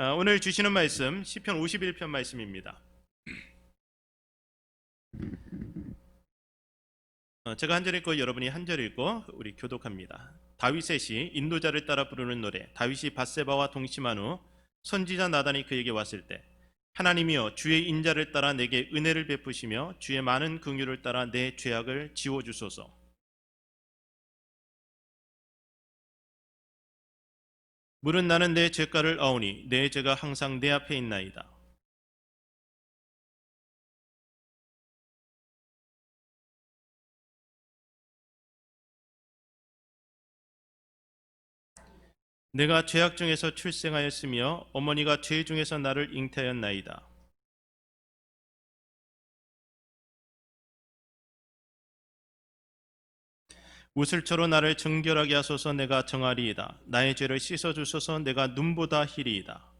오늘 주시는 말씀 시편 51편 말씀입니다. 제가 한 절 읽고 여러분이 한 절 읽고 우리 교독합니다. 다윗의 시, 인도자를 따라 부르는 노래. 다윗이 밧세바와 동침한 후 선지자 나단이 그에게 왔을 때, 하나님이여 주의 인자를 따라 내게 은혜를 베푸시며 주의 많은 긍휼을 따라 내 죄악을 지워주소서. 물은 나는 내 죄가를 아오니 내 죄가 항상 내 앞에 있나이다. 내가 죄악 중에서 출생하였으며 어머니가 죄 중에서 나를 잉태하였나이다. 우슬초로 나를 정결하게 하소서. 내가 정하리이다. 나의 죄를 씻어주소서. 내가 눈보다 희리이다.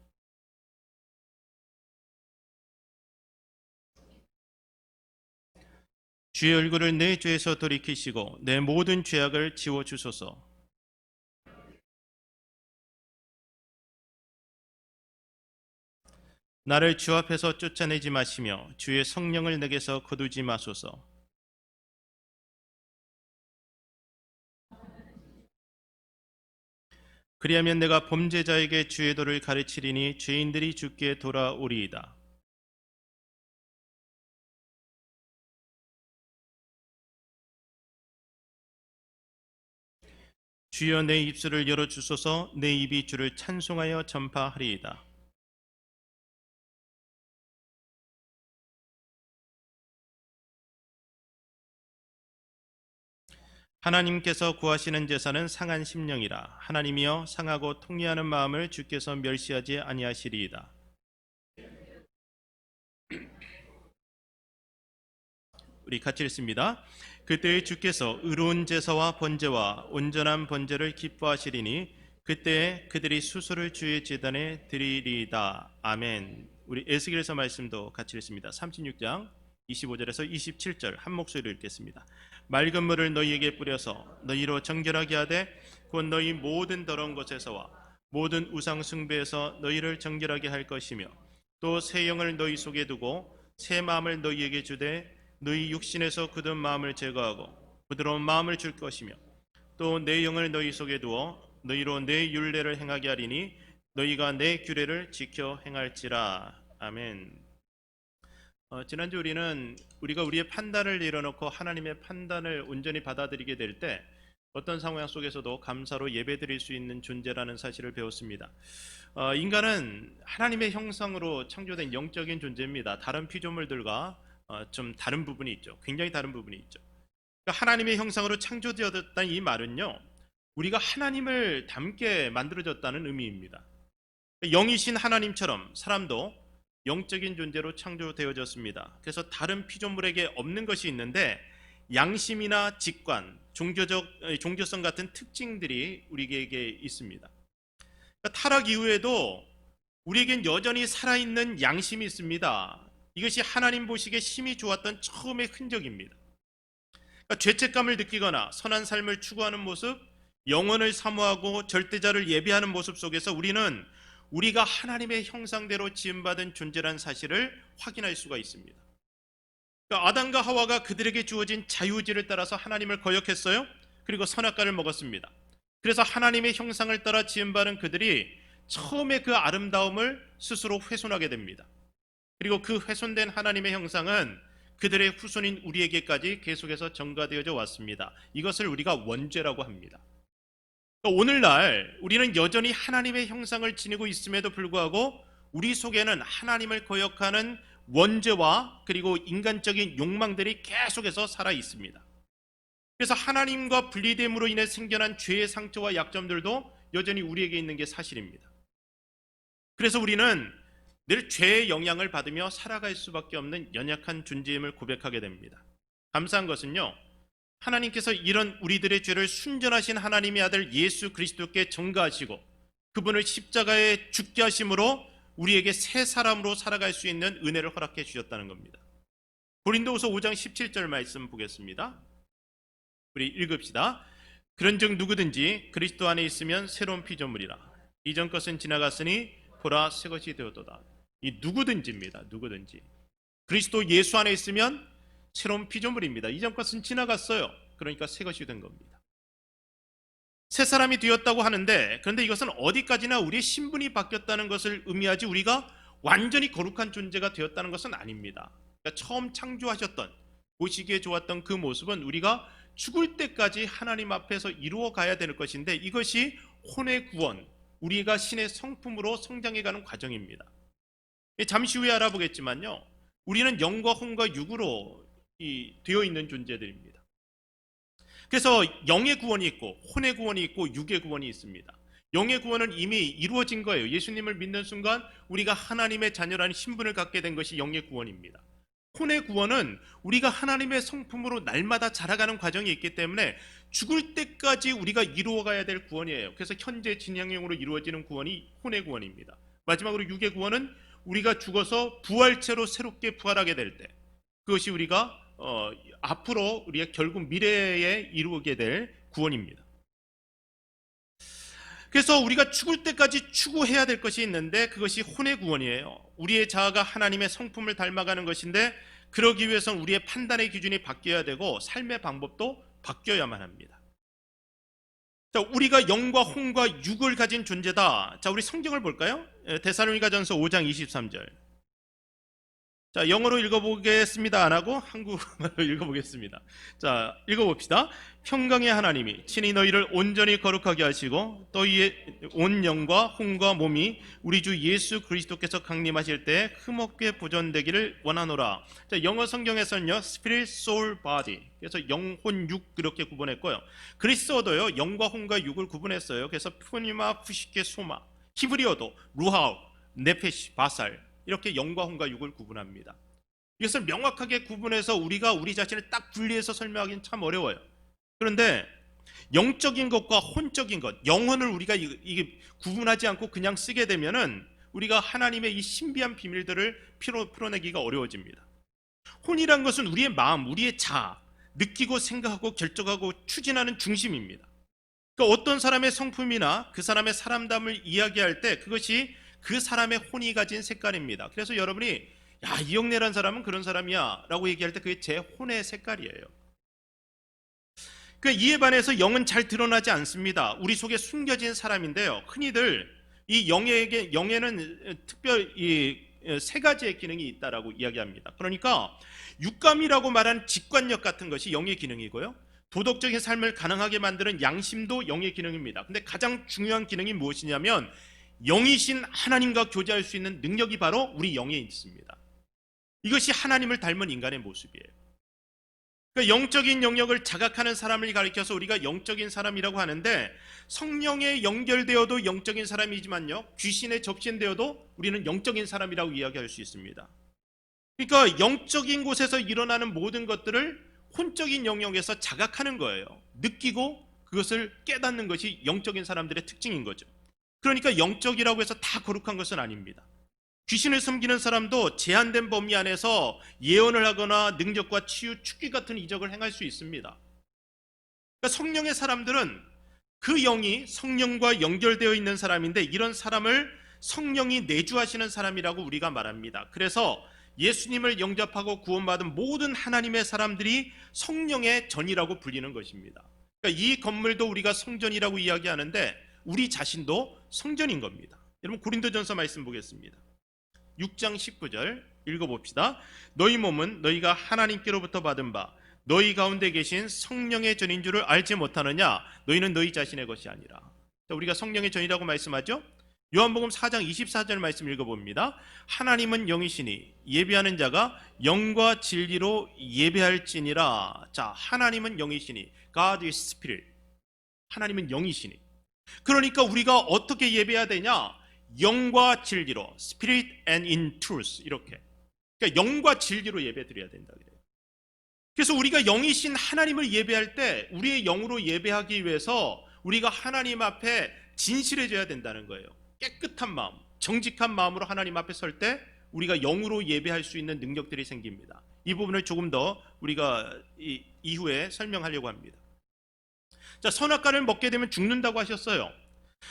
주의 얼굴을 내 죄에서 돌이키시고 내 모든 죄악을 지워주소서. 나를 주 앞에서 쫓아내지 마시며 주의 성령을 내게서 거두지 마소서. 그리하면 내가 범죄자에게 주의 도를 가르치리니 죄인들이 주께 돌아오리이다. 주여 내 입술을 열어주소서. 내 입이 주를 찬송하여 전파하리이다. 하나님께서 구하시는 제사는 상한 심령이라. 하나님이여 상하고 통회하는 마음을 주께서 멸시하지 아니하시리이다. 우리 같이 읽습니다. 그때에 주께서 의로운 제사와 번제와 온전한 번제를 기뻐하시리니 그때에 그들이 수소를 주의 제단에 드리리이다. 아멘. 우리 에스겔서 말씀도 같이 읽습니다. 36장 25절에서 27절 한 목소리로 읽겠습니다. 맑은 물을 너희에게 뿌려서 너희로 정결하게 하되 곧 너희 모든 더러운 것에서와 모든 우상 숭배에서 너희를 정결하게 할 것이며 또 새 영을 너희 속에 두고 새 마음을 너희에게 주되 너희 육신에서 굳은 마음을 제거하고 부드러운 마음을 줄 것이며 또 내 영을 너희 속에 두어 너희로 내 율례를 행하게 하리니 너희가 내 규례를 지켜 행할지라. 아멘. 지난주 우리가 우리의 판단을 내려놓고 하나님의 판단을 온전히 받아들이게 될 때 어떤 상황 속에서도 감사로 예배드릴 수 있는 존재라는 사실을 배웠습니다. 인간은 하나님의 형상으로 창조된 영적인 존재입니다. 다른 피조물들과 좀 다른 부분이 있죠. 굉장히 다른 부분이 있죠. 그러니까 하나님의 형상으로 창조되었다는 이 말은요, 우리가 하나님을 닮게 만들어졌다는 의미입니다. 영이신 하나님처럼 사람도 영적인 존재로 창조되어졌습니다. 그래서 다른 피조물에게 없는 것이 있는데 양심이나 직관, 종교성 같은 특징들이 우리에게 있습니다. 그러니까 타락 이후에도 우리에겐 여전히 살아있는 양심이 있습니다. 이것이 하나님 보시기에 심히 좋았던 처음의 흔적입니다. 그러니까 죄책감을 느끼거나 선한 삶을 추구하는 모습, 영혼을 사모하고 절대자를 예배하는 모습 속에서 우리가 하나님의 형상대로 지음받은 존재라는 사실을 확인할 수가 있습니다. 그러니까 아담과 하와가 그들에게 주어진 자유의지를 따라서 하나님을 거역했어요. 그리고 선악과를 먹었습니다. 그래서 하나님의 형상을 따라 지음받은 그들이 처음에 그 아름다움을 스스로 훼손하게 됩니다. 그리고 그 훼손된 하나님의 형상은 그들의 후손인 우리에게까지 계속해서 전가되어져 왔습니다. 이것을 우리가 원죄라고 합니다. 오늘날 우리는 여전히 하나님의 형상을 지니고 있음에도 불구하고 우리 속에는 하나님을 거역하는 원죄와 그리고 인간적인 욕망들이 계속해서 살아 있습니다. 그래서 하나님과 분리됨으로 인해 생겨난 죄의 상처와 약점들도 여전히 우리에게 있는 게 사실입니다. 그래서 우리는 늘 죄의 영향을 받으며 살아갈 수밖에 없는 연약한 존재임을 고백하게 됩니다. 감사한 것은요, 하나님께서 이런 우리들의 죄를 순전하신 하나님의 아들 예수 그리스도께 전가하시고 그분을 십자가에 죽게 하심으로 우리에게 새 사람으로 살아갈 수 있는 은혜를 허락해 주셨다는 겁니다. 고린도후서 5장 17절 말씀 보겠습니다. 우리 읽읍시다. 그런즉 누구든지 그리스도 안에 있으면 새로운 피조물이라. 이전 것은 지나갔으니 보라 새 것이 되었도다. 이 누구든지입니다. 누구든지 그리스도 예수 안에 있으면 새로운 피조물입니다. 이전 것은 지나갔어요. 그러니까 새 것이 된 겁니다. 새 사람이 되었다고 하는데, 그런데 이것은 어디까지나 우리의 신분이 바뀌었다는 것을 의미하지 우리가 완전히 거룩한 존재가 되었다는 것은 아닙니다. 그러니까 처음 창조하셨던, 보시기에 좋았던 그 모습은 우리가 죽을 때까지 하나님 앞에서 이루어 가야 될 것인데, 이것이 혼의 구원, 우리가 신의 성품으로 성장해가는 과정입니다. 잠시 후에 알아보겠지만요, 우리는 영과 혼과 육으로 되어 있는 존재들입니다. 그래서 영의 구원이 있고 혼의 구원이 있고 육의 구원이 있습니다. 영의 구원은 이미 이루어진 거예요. 예수님을 믿는 순간 우리가 하나님의 자녀라는 신분을 갖게 된 것이 영의 구원입니다. 혼의 구원은 우리가 하나님의 성품으로 날마다 자라가는 과정이 있기 때문에 죽을 때까지 우리가 이루어가야 될 구원이에요. 그래서 현재 진행형으로 이루어지는 구원이 혼의 구원입니다. 마지막으로 육의 구원은 우리가 죽어서 부활체로 새롭게 부활하게 될 때, 그것이 우리가 앞으로 우리가 결국 미래에 이루게 될 구원입니다. 그래서 우리가 죽을 때까지 추구해야 될 것이 있는데, 그것이 혼의 구원이에요. 우리의 자아가 하나님의 성품을 닮아가는 것인데, 그러기 위해서는 우리의 판단의 기준이 바뀌어야 되고 삶의 방법도 바뀌어야만 합니다. 자, 우리가 영과 혼과 육을 가진 존재다. 자, 우리 성경을 볼까요? 데살로니가전서 5장 23절. 자, 영어로 읽어보겠습니다. 안 하고 한국어로 읽어보겠습니다. 자, 읽어봅시다. 평강의 하나님이 친히 너희를 온전히 거룩하게 하시고 너희의 온 영과 혼과 몸이 우리 주 예수 그리스도께서 강림하실 때 흠없게 보존되기를 원하노라. 자, 영어 성경에서는요, Spirit, Soul, Body. 그래서 영, 혼, 육 그렇게 구분했고요. 그리스어도요, 영과 혼과 육을 구분했어요. 그래서 푸니마, 푸시케, 소마. 히브리어도 루하우, 네페시, 바살. 이렇게 영과 혼과 육을 구분합니다. 이것을 명확하게 구분해서 우리가 우리 자신을 딱 분리해서 설명하기는 참 어려워요. 그런데 영적인 것과 혼적인 것, 영혼을 우리가 이게 구분하지 않고 그냥 쓰게 되면은 우리가 하나님의 이 신비한 비밀들을 풀어내기가 어려워집니다. 혼이란 것은 우리의 마음, 우리의 자아, 느끼고 생각하고 결정하고 추진하는 중심입니다. 그러니까 어떤 사람의 성품이나 그 사람의 사람담을 이야기할 때 그것이 그 사람의 혼이 가진 색깔입니다. 그래서 여러분이 야, 이영래란 사람은 그런 사람이야 라고 얘기할 때 그게 제 혼의 색깔이에요. 그러니까 이에 반해서 영은 잘 드러나지 않습니다. 우리 속에 숨겨진 사람인데요, 흔히들 이 영에는 특별히 세 가지의 기능이 있다라고 이야기합니다. 그러니까 육감이라고 말하는 직관력 같은 것이 영의 기능이고요, 도덕적인 삶을 가능하게 만드는 양심도 영의 기능입니다. 근데 가장 중요한 기능이 무엇이냐면 영이신 하나님과 교제할 수 있는 능력이 바로 우리 영에 있습니다. 이것이 하나님을 닮은 인간의 모습이에요. 그러니까 영적인 영역을 자각하는 사람을 가리켜서 우리가 영적인 사람이라고 하는데, 성령에 연결되어도 영적인 사람이지만요, 귀신에 접신되어도 우리는 영적인 사람이라고 이야기할 수 있습니다. 그러니까 영적인 곳에서 일어나는 모든 것들을 혼적인 영역에서 자각하는 거예요. 느끼고 그것을 깨닫는 것이 영적인 사람들의 특징인 거죠. 그러니까 영적이라고 해서 다 거룩한 것은 아닙니다. 귀신을 섬기는 사람도 제한된 범위 안에서 예언을 하거나 능력과 치유, 축기 같은 이적을 행할 수 있습니다. 그러니까 성령의 사람들은 그 영이 성령과 연결되어 있는 사람인데, 이런 사람을 성령이 내주하시는 사람이라고 우리가 말합니다. 그래서 예수님을 영접하고 구원받은 모든 하나님의 사람들이 성령의 전이라고 불리는 것입니다. 그러니까 이 건물도 우리가 성전이라고 이야기하는데 우리 자신도 성전인 겁니다. 여러분, 고린도전서 말씀 보겠습니다. 6장 19절 읽어봅시다. 너희 몸은 너희가 하나님께로부터 받은 바 너희 가운데 계신 성령의 전인 줄을 알지 못하느냐? 너희는 너희 자신의 것이 아니라. 자, 우리가 성령의 전이라고 말씀하죠. 요한복음 4장 24절 말씀 읽어봅니다. 하나님은 영이시니 예배하는 자가 영과 진리로 예배할지니라. 자, 하나님은 영이시니, God is Spirit. 하나님은 영이시니. 그러니까 우리가 어떻게 예배해야 되냐? 영과 진리로, Spirit and in truth. 이렇게. 그러니까 영과 진리로 예배 드려야 된다 그래요. 그래서 우리가 영이신 하나님을 예배할 때 우리의 영으로 예배하기 위해서 우리가 하나님 앞에 진실해져야 된다는 거예요. 깨끗한 마음, 정직한 마음으로 하나님 앞에 설 때 우리가 영으로 예배할 수 있는 능력들이 생깁니다. 이 부분을 조금 더 우리가 이후에 설명하려고 합니다. 자, 선악과를 먹게 되면 죽는다고 하셨어요.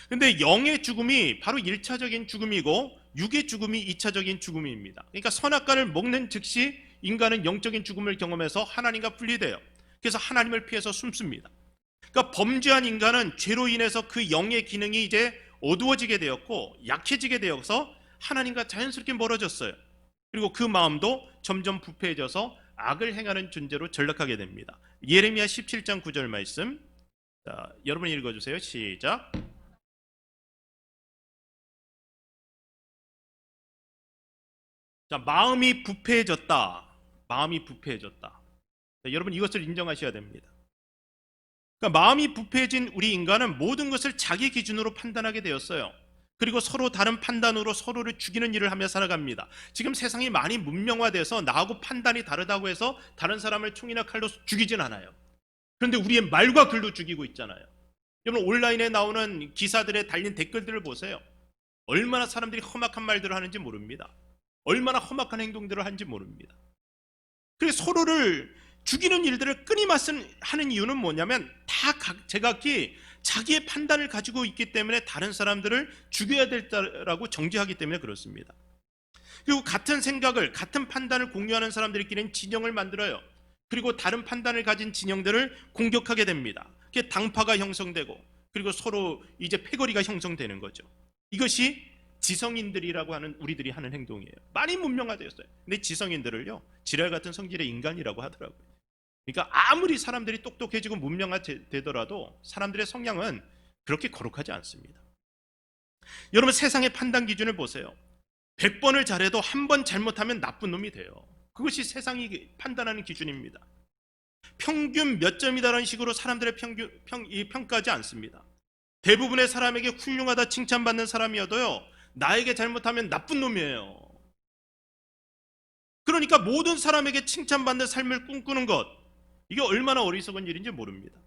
근데 영의 죽음이 바로 1차적인 죽음이고 육의 죽음이 2차적인 죽음입니다. 그러니까 선악과를 먹는 즉시 인간은 영적인 죽음을 경험해서 하나님과 분리돼요. 그래서 하나님을 피해서 숨습니다. 그러니까 범죄한 인간은 죄로 인해서 그 영의 기능이 이제 어두워지게 되었고 약해지게 되어서 하나님과 자연스럽게 멀어졌어요. 그리고 그 마음도 점점 부패해져서 악을 행하는 존재로 전락하게 됩니다. 예레미야 17장 9절 말씀, 자, 여러분 읽어주세요. 시작. 자, 마음이 부패해졌다. 마음이 부패해졌다. 자, 여러분 이것을 인정하셔야 됩니다. 그러니까 마음이 부패해진 우리 인간은 모든 것을 자기 기준으로 판단하게 되었어요. 그리고 서로 다른 판단으로 서로를 죽이는 일을 하며 살아갑니다. 지금 세상이 많이 문명화돼서 나하고 판단이 다르다고 해서 다른 사람을 총이나 칼로 죽이진 않아요. 그런데 우리의 말과 글로 죽이고 있잖아요. 여러분 온라인에 나오는 기사들에 달린 댓글들을 보세요. 얼마나 사람들이 험악한 말들을 하는지 모릅니다. 얼마나 험악한 행동들을 하는지 모릅니다. 그래서 서로를 죽이는 일들을 끊임없이 하는 이유는 뭐냐면 다 제각기 자기의 판단을 가지고 있기 때문에 다른 사람들을 죽여야 될라고 정죄하기 때문에 그렇습니다. 그리고 같은 생각을, 같은 판단을 공유하는 사람들끼리는 진영을 만들어요. 그리고 다른 판단을 가진 진영들을 공격하게 됩니다. 그게 당파가 형성되고 그리고 서로 이제 패거리가 형성되는 거죠. 이것이 지성인들이라고 하는 우리들이 하는 행동이에요. 많이 문명화되었어요. 근데 지성인들을요, 지랄 같은 성질의 인간이라고 하더라고요. 그러니까 아무리 사람들이 똑똑해지고 문명화되더라도 사람들의 성향은 그렇게 거룩하지 않습니다. 여러분 세상의 판단 기준을 보세요. 100번을 잘해도 한 번 잘못하면 나쁜 놈이 돼요. 그것이 세상이 판단하는 기준입니다. 평균 몇 점이다라는 식으로 사람들의 평가하지 않습니다. 대부분의 사람에게 훌륭하다 칭찬받는 사람이어도요, 나에게 잘못하면 나쁜 놈이에요. 그러니까 모든 사람에게 칭찬받는 삶을 꿈꾸는 것, 이게 얼마나 어리석은 일인지 모릅니다.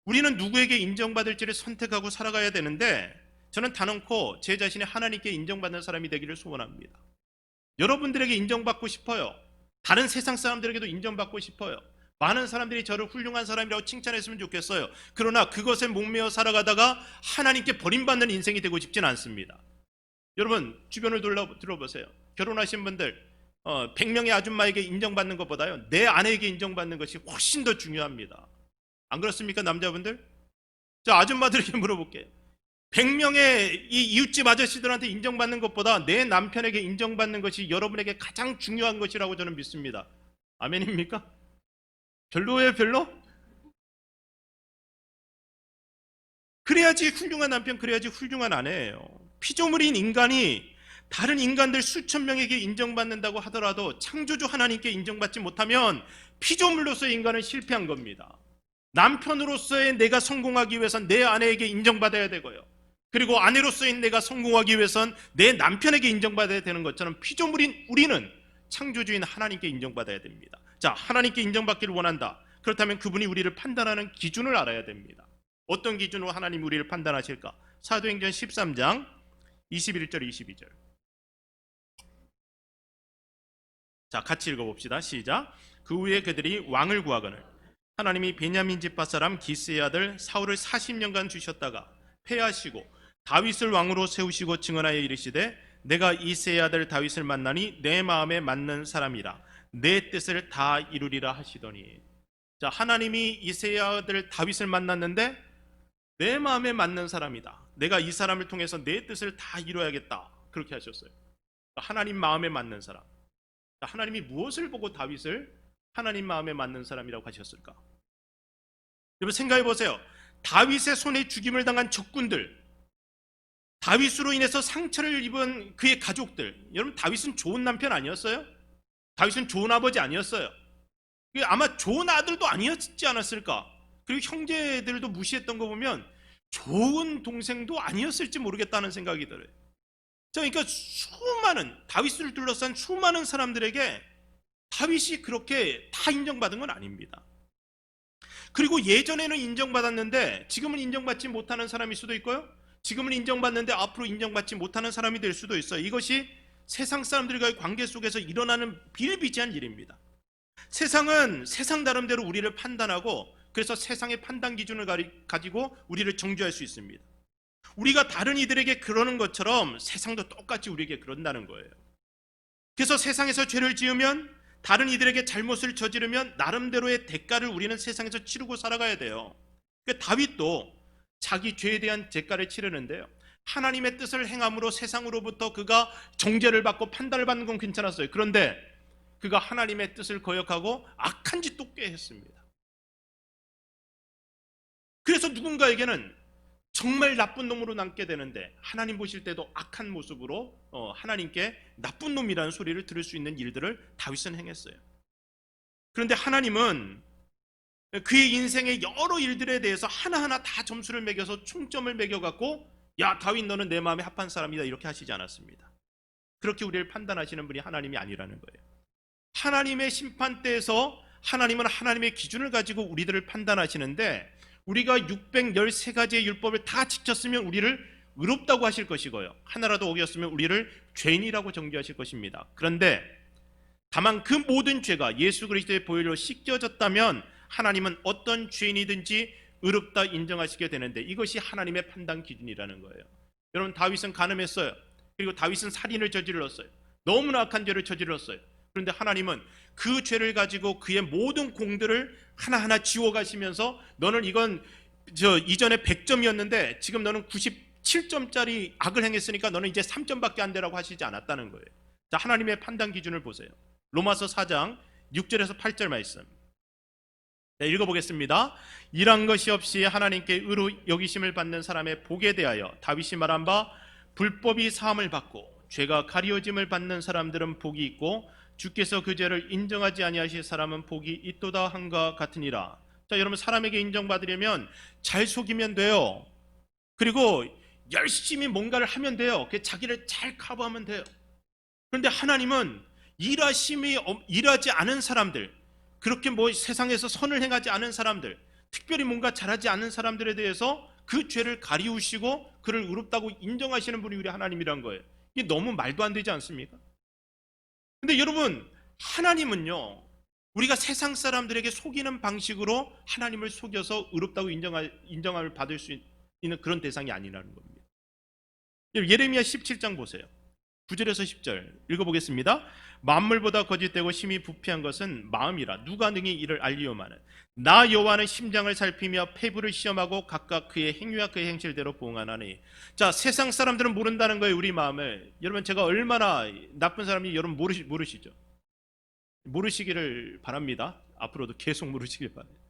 우리는 누구에게 인정받을지를 선택하고 살아가야 되는데 저는 단언코 제 자신이 하나님께 인정받는 사람이 되기를 소원합니다. 여러분들에게 인정받고 싶어요. 다른 세상 사람들에게도 인정받고 싶어요. 많은 사람들이 저를 훌륭한 사람이라고 칭찬했으면 좋겠어요. 그러나 그것에 목매어 살아가다가 하나님께 버림받는 인생이 되고 싶진 않습니다. 여러분 주변을 둘러보세요. 결혼하신 분들 100명의 아줌마에게 인정받는 것보다요, 내 아내에게 인정받는 것이 훨씬 더 중요합니다. 안 그렇습니까 남자분들? 자, 아줌마들에게 물어볼게요. 100명의 이 이웃집 아저씨들한테 인정받는 것보다 내 남편에게 인정받는 것이 여러분에게 가장 중요한 것이라고 저는 믿습니다. 아멘입니까? 별로예요, 별로? 그래야지 훌륭한 남편, 그래야지 훌륭한 아내예요. 피조물인 인간이 다른 인간들 수천 명에게 인정받는다고 하더라도 창조주 하나님께 인정받지 못하면 피조물로서의 인간은 실패한 겁니다. 남편으로서의 내가 성공하기 위해선 내 아내에게 인정받아야 되고요. 그리고 아내로서의 내가 성공하기 위해선 내 남편에게 인정받아야 되는 것처럼 피조물인 우리는 창조주인 하나님께 인정받아야 됩니다. 자, 하나님께 인정받기를 원한다. 그렇다면 그분이 우리를 판단하는 기준을 알아야 됩니다. 어떤 기준으로 하나님이 우리를 판단하실까? 사도행전 13장 21절 22절. 자, 같이 읽어봅시다. 시작. 그 후에 그들이 왕을 구하거늘 하나님이 베냐민 집파 사람 기스의 아들 사울을 40년간 주셨다가 패하시고 다윗을 왕으로 세우시고 증언하여 이르시되 내가 이새의 아들 다윗을 만나니 내 마음에 맞는 사람이라 내 뜻을 다 이루리라 하시더니. 자, 하나님이 이새의 아들 다윗을 만났는데 내 마음에 맞는 사람이다. 내가 이 사람을 통해서 내 뜻을 다 이루어야겠다. 그렇게 하셨어요. 하나님 마음에 맞는 사람. 하나님이 무엇을 보고 다윗을 하나님 마음에 맞는 사람이라고 하셨을까? 여러분 생각해 보세요. 다윗의 손에 죽임을 당한 적군들, 다윗으로 인해서 상처를 입은 그의 가족들. 여러분 다윗은 좋은 남편 아니었어요? 다윗은 좋은 아버지 아니었어요? 아마 좋은 아들도 아니었지 않았을까? 그리고 형제들도 무시했던 거 보면 좋은 동생도 아니었을지 모르겠다는 생각이 들어요. 그러니까 수많은 다윗을 둘러싼 수많은 사람들에게 다윗이 그렇게 다 인정받은 건 아닙니다. 그리고 예전에는 인정받았는데 지금은 인정받지 못하는 사람일 수도 있고요. 지금은 인정받는데 앞으로 인정받지 못하는 사람이 될 수도 있어요. 이것이 세상 사람들과의 관계 속에서 일어나는 비일비재한 일입니다. 세상은 세상 나름대로 우리를 판단하고 그래서 세상의 판단 기준을 가지고 우리를 정죄할 수 있습니다. 우리가 다른 이들에게 그러는 것처럼 세상도 똑같이 우리에게 그런다는 거예요. 그래서 세상에서 죄를 지으면, 다른 이들에게 잘못을 저지르면 나름대로의 대가를 우리는 세상에서 치르고 살아가야 돼요. 다윗도 자기 죄에 대한 대가를 치르는데요, 하나님의 뜻을 행함으로 세상으로부터 그가 정죄를 받고 판단을 받는 건 괜찮았어요. 그런데 그가 하나님의 뜻을 거역하고 악한 짓도 꽤 했습니다. 그래서 누군가에게는 정말 나쁜 놈으로 남게 되는데, 하나님 보실 때도 악한 모습으로 하나님께 나쁜 놈이라는 소리를 들을 수 있는 일들을 다윗은 행했어요. 그런데 하나님은 그의 인생의 여러 일들에 대해서 하나하나 다 점수를 매겨서 총점을 매겨갖고, 야 다윗 너는 내 마음에 합한 사람이다, 이렇게 하시지 않았습니다. 그렇게 우리를 판단하시는 분이 하나님이 아니라는 거예요. 하나님의 심판대에서 하나님은 하나님의 기준을 가지고 우리들을 판단하시는데, 우리가 613가지의 율법을 다 지켰으면 우리를 의롭다고 하실 것이고요, 하나라도 어겼으면 우리를 죄인이라고 정죄하실 것입니다. 그런데 다만 그 모든 죄가 예수 그리스도의 보혈로 씻겨졌다면 하나님은 어떤 죄인이든지 의롭다 인정하시게 되는데, 이것이 하나님의 판단 기준이라는 거예요. 여러분, 다윗은 간음했어요. 그리고 다윗은 살인을 저질렀어요. 너무나 악한 죄를 저질렀어요. 그런데 하나님은 그 죄를 가지고 그의 모든 공들을 하나하나 지워가시면서, 너는 이건 이전에 100점이었는데 지금 너는 97점짜리 악을 행했으니까 너는 이제 3점밖에 안 되라고 하시지 않았다는 거예요. 자, 하나님의 판단 기준을 보세요. 로마서 4장 6절에서 8절 말씀. 네, 읽어보겠습니다. 일한 것이 없이 하나님께 의로 여기심을 받는 사람의 복에 대하여 다윗이 말한 바, 불법이 사함을 받고 죄가 가리워짐을 받는 사람들은 복이 있고 주께서 그 죄를 인정하지 아니하실 사람은 복이 있도다 한과 같으니라. 자, 여러분, 사람에게 인정받으려면 잘 속이면 돼요. 그리고 열심히 뭔가를 하면 돼요. 자기를 잘 커버하면 돼요. 그런데 하나님은 일하지 않은 사람들, 그렇게 세상에서 선을 행하지 않은 사람들, 특별히 뭔가 잘하지 않은 사람들에 대해서 그 죄를 가리우시고 그를 의롭다고 인정하시는 분이 우리 하나님이란 거예요. 이게 너무 말도 안 되지 않습니까? 근데 여러분, 하나님은요, 우리가 세상 사람들에게 속이는 방식으로 하나님을 속여서 의롭다고 인정함을 받을 수 있는 그런 대상이 아니라는 겁니다. 예레미야 17장 보세요. 9절에서 10절 읽어보겠습니다. 만물보다 거짓되고 심히 부패한 것은 마음이라 누가 능히 이를 알리오마는, 나 여호와는 심장을 살피며 폐부를 시험하고 각각 그의 행위와 그의 행실대로 보응하나니. 자, 세상 사람들은 모른다는 거예요, 우리 마음을. 여러분, 제가 얼마나 나쁜 사람인지 여러분 모르시죠? 모르시기를 바랍니다. 앞으로도 계속 모르시길 바랍니다.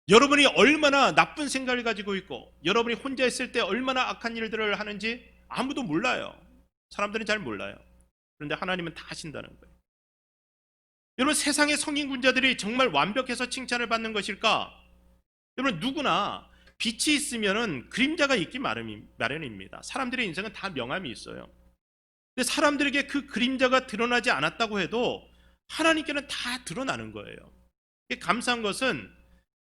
여러분이 얼마나 나쁜 생각을 가지고 있고, 여러분이 혼자 있을 때 얼마나 악한 일들을 하는지 아무도 몰라요. 사람들은 잘 몰라요. 그런데 하나님은 다 아신다는 거예요. 여러분, 세상의 성인군자들이 정말 완벽해서 칭찬을 받는 것일까? 여러분, 누구나 빛이 있으면 그림자가 있기 마련입니다. 사람들의 인생은 다 명암이 있어요. 근데 사람들에게 그 그림자가 드러나지 않았다고 해도 하나님께는 다 드러나는 거예요. 감사한 것은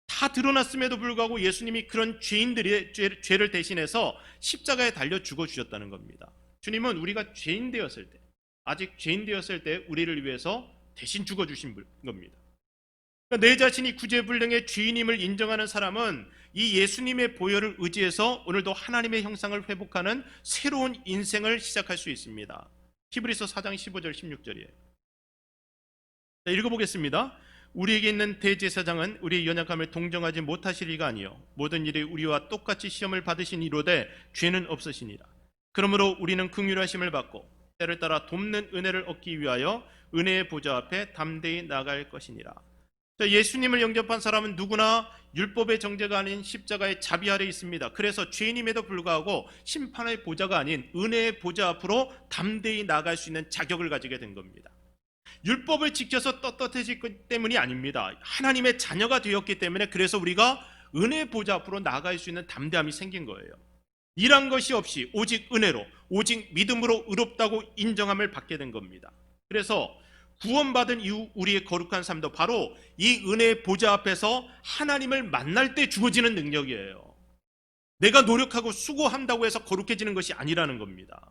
다 드러났음에도 불구하고 예수님이 그런 죄인들의 죄를 대신해서 십자가에 달려 죽어주셨다는 겁니다. 주님은 우리가 죄인 되었을 때, 아직 죄인 되었을 때 우리를 위해서 대신 죽어주신 겁니다. 그러니까 내 자신이 구제불능의 죄인임을 인정하는 사람은 이 예수님의 보혈을 의지해서 오늘도 하나님의 형상을 회복하는 새로운 인생을 시작할 수 있습니다. 히브리서 4장 15절 16절이에요. 자, 읽어보겠습니다. 우리에게 있는 대제사장은 우리의 연약함을 동정하지 못하실 이가 아니요 모든 일에 우리와 똑같이 시험을 받으신 이로되 죄는 없으시니라. 그러므로 우리는 긍휼하심을 받고 때를 따라 돕는 은혜를 얻기 위하여 은혜의 보좌 앞에 담대히 나아갈 것이니라. 예수님을 영접한 사람은 누구나 율법의 정죄가 아닌 십자가의 자비 아래 있습니다. 그래서 죄인임에도 불구하고 심판의 보좌가 아닌 은혜의 보좌 앞으로 담대히 나아갈 수 있는 자격을 가지게 된 겁니다. 율법을 지켜서 떳떳해질 때문이 아닙니다. 하나님의 자녀가 되었기 때문에, 그래서 우리가 은혜의 보좌 앞으로 나아갈 수 있는 담대함이 생긴 거예요. 일한 것이 없이 오직 은혜로, 오직 믿음으로 의롭다고 인정함을 받게 된 겁니다. 그래서 구원받은 이후 우리의 거룩한 삶도 바로 이 은혜의 보좌 앞에서 하나님을 만날 때 주어지는 능력이에요. 내가 노력하고 수고한다고 해서 거룩해지는 것이 아니라는 겁니다.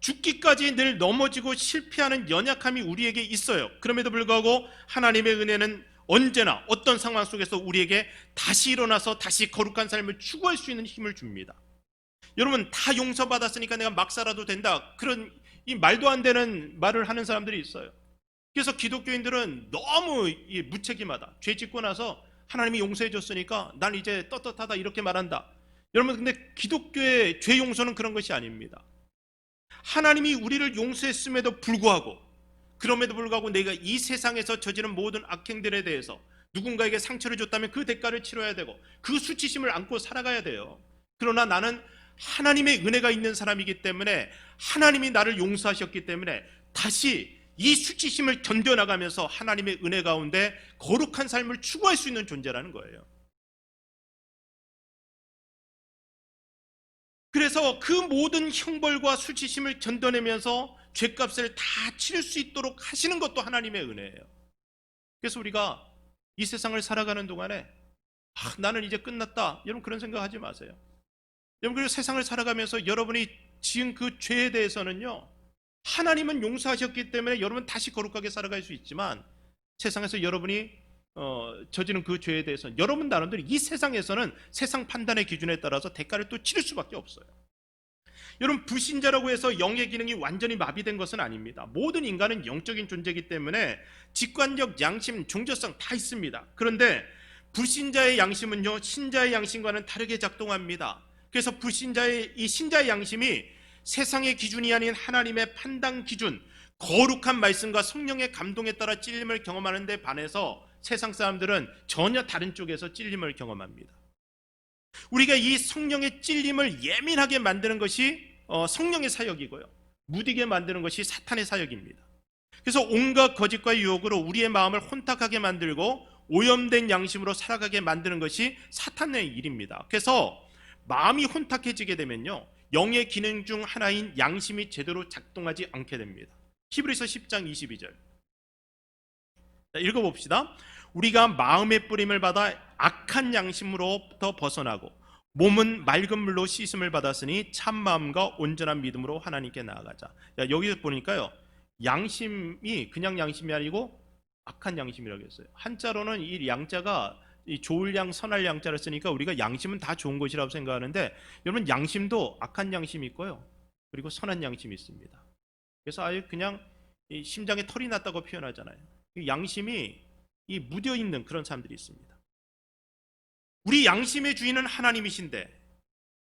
죽기까지 늘 넘어지고 실패하는 연약함이 우리에게 있어요. 그럼에도 불구하고 하나님의 은혜는 언제나 어떤 상황 속에서 우리에게 다시 일어나서 다시 거룩한 삶을 추구할 수 있는 힘을 줍니다. 여러분, 다 용서받았으니까 내가 막 살아도 된다, 그런 이 말도 안 되는 말을 하는 사람들이 있어요. 그래서 기독교인들은 너무 무책임하다, 죄 짓고 나서 하나님이 용서해 줬으니까 난 이제 떳떳하다, 이렇게 말한다. 여러분, 근데 기독교의 죄 용서는 그런 것이 아닙니다. 하나님이 우리를 용서했음에도 불구하고, 그럼에도 불구하고 내가 이 세상에서 저지른 모든 악행들에 대해서 누군가에게 상처를 줬다면 그 대가를 치러야 되고 그 수치심을 안고 살아가야 돼요. 그러나 나는 하나님의 은혜가 있는 사람이기 때문에, 하나님이 나를 용서하셨기 때문에 다시 이 수치심을 견뎌나가면서 하나님의 은혜 가운데 거룩한 삶을 추구할 수 있는 존재라는 거예요. 그래서 그 모든 형벌과 수치심을 견뎌내면서 죄값을 다 치를 수 있도록 하시는 것도 하나님의 은혜예요. 그래서 우리가 이 세상을 살아가는 동안에 나는 이제 끝났다, 여러분 그런 생각하지 마세요. 여러분, 그리고 세상을 살아가면서 여러분이 지은 그 죄에 대해서는요, 하나님은 용서하셨기 때문에 여러분 다시 거룩하게 살아갈 수 있지만, 세상에서 여러분이 저지른 그 죄에 대해서는 여러분 나름대로 이 세상에서는 세상 판단의 기준에 따라서 대가를 또 치를 수밖에 없어요. 여러분, 불신자라고 해서 영의 기능이 완전히 마비된 것은 아닙니다. 모든 인간은 영적인 존재이기 때문에 직관력, 양심, 종교성 다 있습니다. 그런데 불신자의 양심은요, 신자의 양심과는 다르게 작동합니다. 그래서 불신자의 이 신자의 양심이 세상의 기준이 아닌 하나님의 판단 기준, 거룩한 말씀과 성령의 감동에 따라 찔림을 경험하는 데 반해서 세상 사람들은 전혀 다른 쪽에서 찔림을 경험합니다. 우리가 이 성령의 찔림을 예민하게 만드는 것이 성령의 사역이고요, 무디게 만드는 것이 사탄의 사역입니다. 그래서 온갖 거짓과 유혹으로 우리의 마음을 혼탁하게 만들고 오염된 양심으로 살아가게 만드는 것이 사탄의 일입니다. 그래서 마음이 혼탁해지게 되면요, 영의 기능 중 하나인 양심이 제대로 작동하지 않게 됩니다. 히브리서 10장 22절 읽어봅시다. 우리가 마음의 뿌림을 받아 악한 양심으로부터 벗어나고 몸은 맑은 물로 씻음을 받았으니 참 마음과 온전한 믿음으로 하나님께 나아가자. 여기서 보니까요, 양심이 그냥 양심이 아니고 악한 양심이라고 했어요. 한자로는 이 양자가 이 좋을 양, 선할 양자를 쓰니까 우리가 양심은 다 좋은 것이라고 생각하는데, 여러분 양심도 악한 양심이 있고요, 그리고 선한 양심이 있습니다. 그래서 아예 그냥 이 심장에 털이 났다고 표현하잖아요. 양심이 이 묻어 있는 그런 사람들이 있습니다. 우리 양심의 주인은 하나님이신데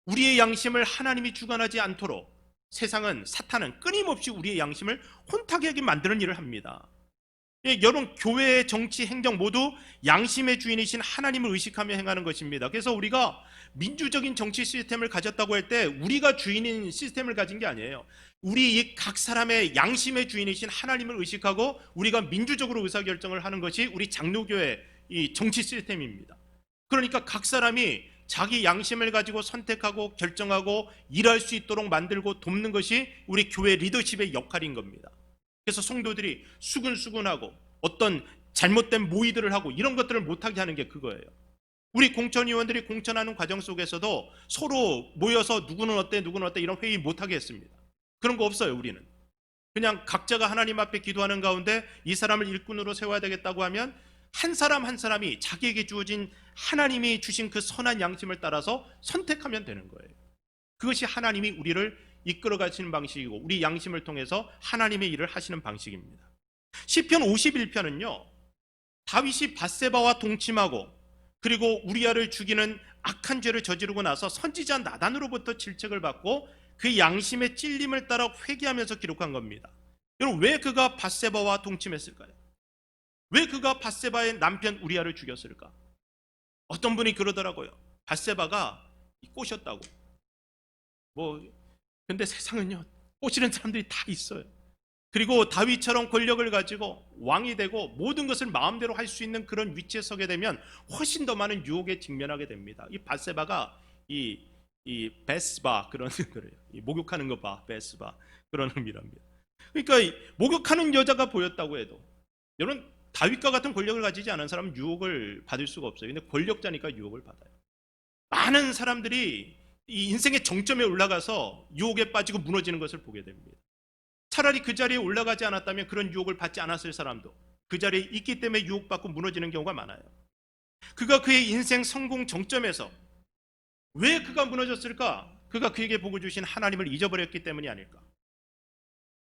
우리의 양심을 하나님이 주관하지 않도록 세상은, 사탄은 끊임없이 우리의 양심을 혼탁하게 만드는 일을 합니다. 여러분, 교회, 정치, 행정 모두 양심의 주인이신 하나님을 의식하며 행하는 것입니다. 그래서 우리가 민주적인 정치 시스템을 가졌다고 할 때 우리가 주인인 시스템을 가진 게 아니에요. 우리 각 사람의 양심의 주인이신 하나님을 의식하고 우리가 민주적으로 의사결정을 하는 것이 우리 장로교의 이 정치 시스템입니다. 그러니까 각 사람이 자기 양심을 가지고 선택하고 결정하고 일할 수 있도록 만들고 돕는 것이 우리 교회 리더십의 역할인 겁니다. 그래서 성도들이 수근수근하고 어떤 잘못된 모의들을 하고 이런 것들을 못하게 하는 게 그거예요. 우리 공천위원들이 공천하는 과정 속에서도 서로 모여서 누구는 어때 누구는 어때 이런 회의 못하게 했습니다. 그런 거 없어요. 우리는 그냥 각자가 하나님 앞에 기도하는 가운데 이 사람을 일꾼으로 세워야 되겠다고 하면 한 사람 한 사람이 자기에게 주어진 하나님이 주신 그 선한 양심을 따라서 선택하면 되는 거예요. 그것이 하나님이 우리를 이끌어 가시는 방식이고 우리 양심을 통해서 하나님의 일을 하시는 방식입니다. 시편 51편은요, 다윗이 밧세바와 동침하고 그리고 우리아를 죽이는 악한 죄를 저지르고 나서 선지자 나단으로부터 질책을 받고 그 양심의 찔림을 따라 회개하면서 기록한 겁니다. 여러분, 왜 그가 밧세바와 동침했을까요? 왜 그가 밧세바의 남편 우리아를 죽였을까? 어떤 분이 그러더라고요. 밧세바가 꼬셨다고. 근데 세상은요, 꼬시는 사람들이 다 있어요. 그리고 다윗처럼 권력을 가지고 왕이 되고 모든 것을 마음대로 할 수 있는 그런 위치에 서게 되면 훨씬 더 많은 유혹에 직면하게 됩니다. 이 밧세바가 이 베스바 그런 거예요. 목욕하는 거 봐, 베스바 그런 의미랍니다. 그러니까 목욕하는 여자가 보였다고 해도, 여러분 다윗과 같은 권력을 가지지 않은 사람은 유혹을 받을 수가 없어요. 근데 권력자니까 유혹을 받아요. 많은 사람들이 이 인생의 정점에 올라가서 유혹에 빠지고 무너지는 것을 보게 됩니다. 차라리 그 자리에 올라가지 않았다면 그런 유혹을 받지 않았을 사람도, 그 자리에 있기 때문에 유혹받고 무너지는 경우가 많아요. 그가 그의 인생 성공 정점에서 왜 그가 무너졌을까? 그가 그에게 복을 주신 하나님을 잊어버렸기 때문이 아닐까?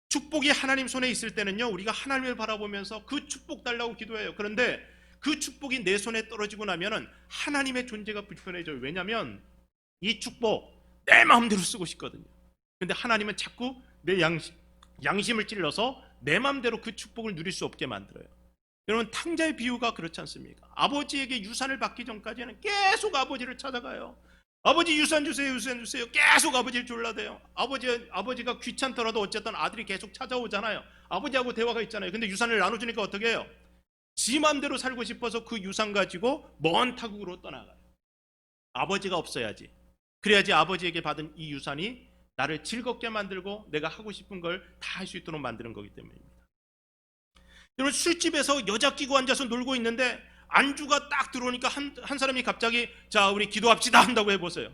축복이 하나님 손에 있을 때는요, 우리가 하나님을 바라보면서 그 축복 달라고 기도해요. 그런데 그 축복이 내 손에 떨어지고 나면은 하나님의 존재가 불편해져요. 왜냐하면 이 축복 내 마음대로 쓰고 싶거든요. 근데 하나님은 자꾸 내 양심을 찔러서 내 마음대로 그 축복을 누릴 수 없게 만들어요. 여러분, 탕자의 비유가 그렇지 않습니까? 아버지에게 유산을 받기 전까지는 계속 아버지를 찾아가요. 아버지 유산 주세요, 유산 주세요. 계속 아버지를 졸라대요. 아버지가 귀찮더라도 어쨌든 아들이 계속 찾아오잖아요. 아버지하고 대화가 있잖아요. 근데 유산을 나눠주니까 어떻게 해요? 지 맘대로 살고 싶어서 그 유산 가지고 먼 타국으로 떠나가요. 아버지가 없어야지. 그래야지 아버지에게 받은 이 유산이 나를 즐겁게 만들고 내가 하고 싶은 걸 다 할 수 있도록 만드는 거기 때문입니다. 여러분, 술집에서 여자 끼고 앉아서 놀고 있는데 안주가 딱 들어오니까 한 사람이 갑자기 자, 우리 기도합시다 한다고 해보세요.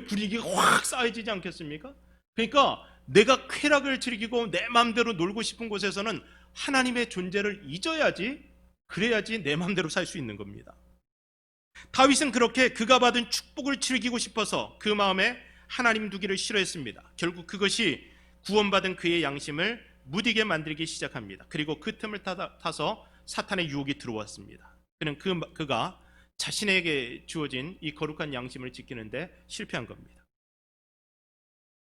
분위기가 확 쌓여지지 않겠습니까? 그러니까 내가 쾌락을 즐기고 내 마음대로 놀고 싶은 곳에서는 하나님의 존재를 잊어야지, 그래야지 내 마음대로 살 수 있는 겁니다. 다윗은 그렇게 그가 받은 축복을 즐기고 싶어서 그 마음에 하나님 두기를 싫어했습니다. 결국 그것이 구원받은 그의 양심을 무디게 만들기 시작합니다. 그리고 그 틈을 타서 사탄의 유혹이 들어왔습니다. 그는 그가 자신에게 주어진 이 거룩한 양심을 지키는데 실패한 겁니다.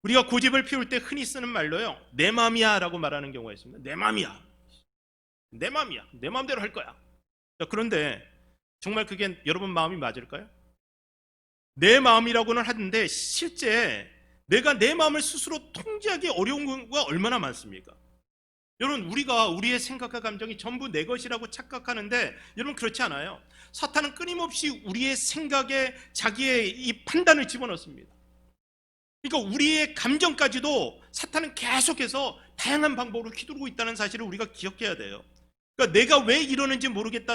우리가 고집을 피울 때 흔히 쓰는 말로요, 내 맘이야 라고 말하는 경우가 있습니다. 내 맘이야, 내 맘이야, 내 맘대로 할 거야. 그런데 정말 그게 여러분 마음이 맞을까요? 내 마음이라고는 하는데 실제 내가 내 마음을 스스로 통제하기 어려운 경우가 얼마나 많습니까? 여러분, 우리가 우리의 생각과 감정이 전부 내 것이라고 착각하는데 여러분, 그렇지 않아요. 사탄은 끊임없이 우리의 생각에 자기의 이 판단을 집어넣습니다. 그러니까 우리의 감정까지도 사탄은 계속해서 다양한 방법으로 휘두르고 있다는 사실을 우리가 기억해야 돼요. 그러니까 내가 왜 이러는지 모르겠다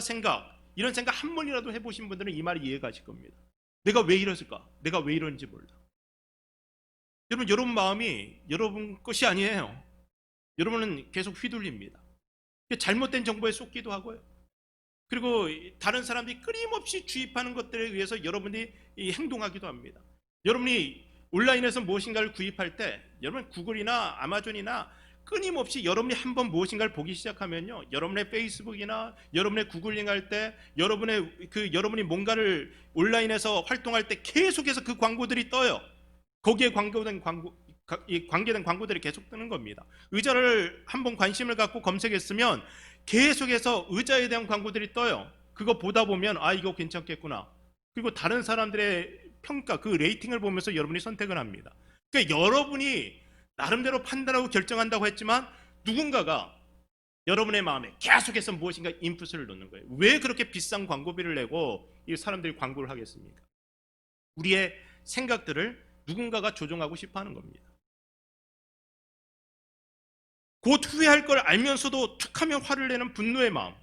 이런 생각 한 번이라도 해보신 분들은 이 말이 이해가 가실 겁니다. 내가 왜 이랬을까? 내가 왜 이러는지 몰라. 여러분 마음이 여러분 것이 아니에요. 여러분은 계속 휘둘립니다. 잘못된 정보에 쏟기도 하고요. 그리고 다른 사람들이 끊임없이 주입하는 것들에 의해서 여러분이 행동하기도 합니다. 여러분이 온라인에서 무엇인가를 구입할 때 여러분 구글이나 아마존이나 끊임없이 여러분이 한번 무엇인가를 보기 시작하면요, 여러분의 페이스북이나 여러분의 구글링 할 때 여러분이 뭔가를 온라인에서 활동할 때 계속해서 그 광고들이 떠요. 거기에 관계된 광고들이 계속 뜨는 겁니다. 의자를 한번 관심을 갖고 검색했으면 계속해서 의자에 대한 광고들이 떠요. 그거 보다 보면 아, 이거 괜찮겠구나. 그리고 다른 사람들의 평가, 그 레이팅을 보면서 여러분이 선택을 합니다. 그러니까 여러분이 나름대로 판단하고 결정한다고 했지만 누군가가 여러분의 마음에 계속해서 무엇인가 인풋을 넣는 거예요. 왜 그렇게 비싼 광고비를 내고 이 사람들이 광고를 하겠습니까? 우리의 생각들을 누군가가 조종하고 싶어 하는 겁니다. 곧 후회할 걸 알면서도 툭하면 화를 내는 분노의 마음,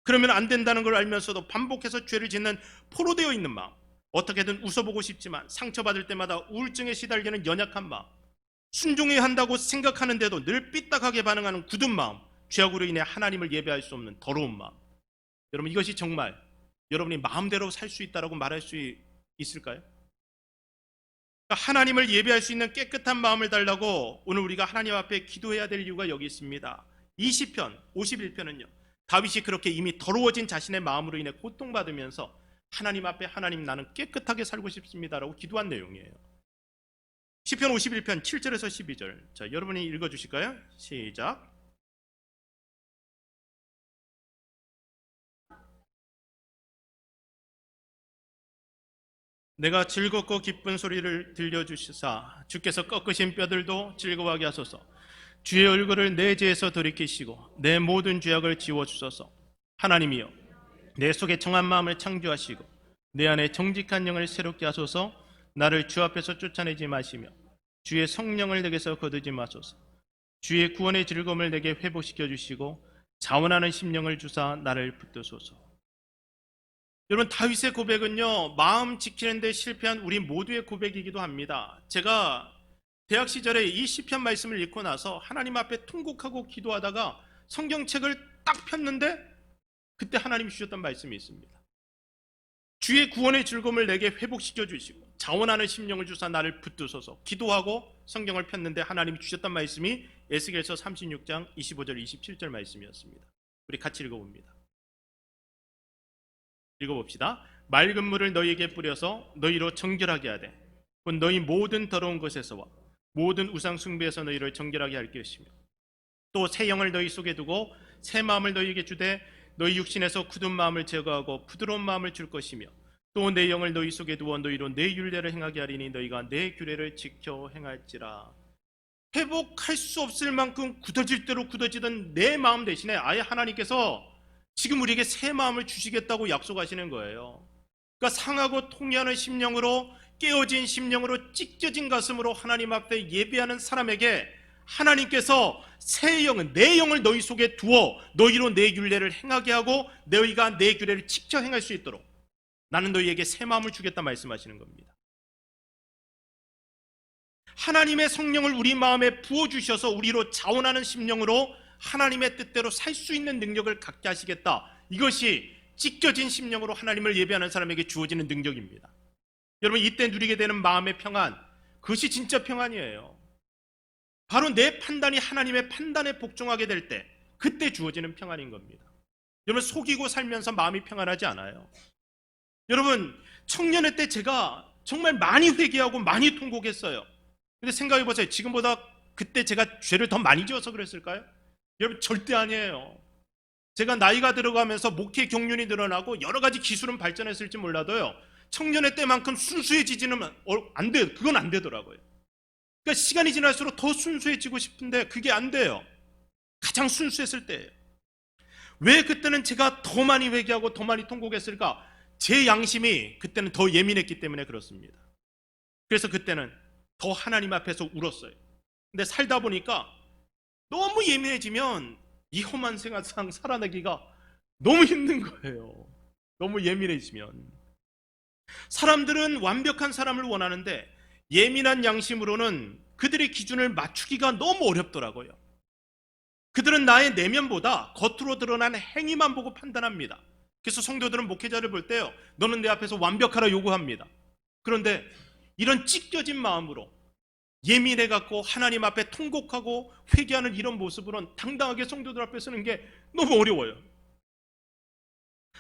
그러면 안 된다는 걸 알면서도 반복해서 죄를 짓는 포로되어 있는 마음, 어떻게든 웃어보고 싶지만 상처받을 때마다 우울증에 시달리는 연약한 마음, 순종해야 한다고 생각하는데도 늘 삐딱하게 반응하는 굳은 마음, 죄악으로 인해 하나님을 예배할 수 없는 더러운 마음. 여러분, 이것이 정말 여러분이 마음대로 살 수 있다고 말할 수 있을까요? 하나님을 예배할 수 있는 깨끗한 마음을 달라고 오늘 우리가 하나님 앞에 기도해야 될 이유가 여기 있습니다. 이 시편 51편은요, 다윗이 그렇게 이미 더러워진 자신의 마음으로 인해 고통받으면서 하나님 앞에 하나님, 나는 깨끗하게 살고 싶습니다라고 기도한 내용이에요. 시편 51편 7절에서 12절. 자, 여러분이 읽어주실까요? 시작. 내가 즐겁고 기쁜 소리를 들려주시사 주께서 꺾으신 뼈들도 즐거워하게 하소서. 주의 얼굴을 내 죄에서 돌이키시고 내 모든 죄악을 지워주소서. 하나님이여, 내 속에 정한 마음을 창조하시고 내 안에 정직한 영을 새롭게 하소서. 나를 주 앞에서 쫓아내지 마시며 주의 성령을 내게서 거두지 마소서. 주의 구원의 즐거움을 내게 회복시켜 주시고 자원하는 심령을 주사 나를 붙드소서. 여러분, 다윗의 고백은요, 마음 지키는 데 실패한 우리 모두의 고백이기도 합니다. 제가 대학 시절에 이 시편 말씀을 읽고 나서 하나님 앞에 통곡하고 기도하다가 성경책을 딱 폈는데 그때 하나님이 주셨던 말씀이 있습니다. 주의 구원의 즐거움을 내게 회복시켜 주시고 자원하는 심령을 주사 나를 붙드소서. 기도하고 성경을 폈는데 하나님이 주셨던 말씀이 에스겔서 36장 25절 27절 말씀이었습니다. 우리 같이 읽어봅니다. 읽어봅시다. 맑은 물을 너희에게 뿌려서 너희로 정결하게 하되 곧 너희 모든 더러운 것에서와 모든 우상 숭배에서 너희를 정결하게 할 것이며 또 새 영을 너희 속에 두고 새 마음을 너희에게 주되 너희 육신에서 굳은 마음을 제거하고 부드러운 마음을 줄 것이며 또 내 영을 너희 속에 두어 너희로 내 율례를 행하게 하리니 너희가 내 규례를 지켜 행할지라. 회복할 수 없을 만큼 굳어질 대로 굳어지던 내 마음 대신에 아예 하나님께서 지금 우리에게 새 마음을 주시겠다고 약속하시는 거예요. 그러니까 상하고 통해하는 심령으로, 깨어진 심령으로, 찢겨진 가슴으로 하나님 앞에 예배하는 사람에게 하나님께서 새 영은, 내 영을 너희 속에 두어 너희로 내 율례를 행하게 하고 너희가 내 규례를 지켜 행할 수 있도록 나는 너희에게 새 마음을 주겠다 말씀하시는 겁니다. 하나님의 성령을 우리 마음에 부어주셔서 우리로 자원하는 심령으로 하나님의 뜻대로 살 수 있는 능력을 갖게 하시겠다. 이것이 찢겨진 심령으로 하나님을 예배하는 사람에게 주어지는 능력입니다. 여러분, 이때 누리게 되는 마음의 평안, 그것이 진짜 평안이에요. 바로 내 판단이 하나님의 판단에 복종하게 될 때 그때 주어지는 평안인 겁니다. 여러분, 속이고 살면서 마음이 평안하지 않아요. 여러분, 청년의 때 제가 정말 많이 회개하고 많이 통곡했어요. 근데 생각해보세요. 지금보다 그때 제가 죄를 더 많이 지어서 그랬을까요? 여러분, 절대 아니에요. 제가 나이가 들어가면서 목회 경륜이 늘어나고 여러 가지 기술은 발전했을지 몰라도요, 청년의 때만큼 순수해지지는 안 돼요. 그건 안 되더라고요. 그러니까 시간이 지날수록 더 순수해지고 싶은데 그게 안 돼요. 가장 순수했을 때예요. 왜 그때는 제가 더 많이 회개하고 더 많이 통곡했을까? 제 양심이 그때는 더 예민했기 때문에 그렇습니다. 그래서 그때는 더 하나님 앞에서 울었어요. 근데 살다 보니까 너무 예민해지면 이 험한 생활상 살아내기가 너무 힘든 거예요. 너무 예민해지면. 사람들은 완벽한 사람을 원하는데 예민한 양심으로는 그들의 기준을 맞추기가 너무 어렵더라고요. 그들은 나의 내면보다 겉으로 드러난 행위만 보고 판단합니다. 그래서 성도들은 목회자를 볼 때요, 너는 내 앞에서 완벽하라 요구합니다. 그런데 이런 찢겨진 마음으로 예민해갖고 하나님 앞에 통곡하고 회개하는 이런 모습으로는 당당하게 성도들 앞에 서는 게 너무 어려워요.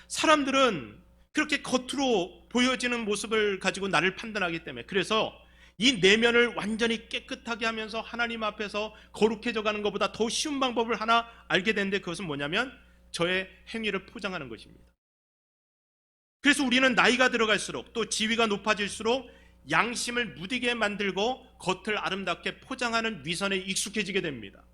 사람들은 그렇게 겉으로 보여지는 모습을 가지고 나를 판단하기 때문에, 그래서 이 내면을 완전히 깨끗하게 하면서 하나님 앞에서 거룩해져 가는 것보다 더 쉬운 방법을 하나 알게 됐는데, 그것은 뭐냐면 저의 행위를 포장하는 것입니다. 그래서 우리는 나이가 들어갈수록 또 지위가 높아질수록 양심을 무디게 만들고 겉을 아름답게 포장하는 위선에 익숙해지게 됩니다.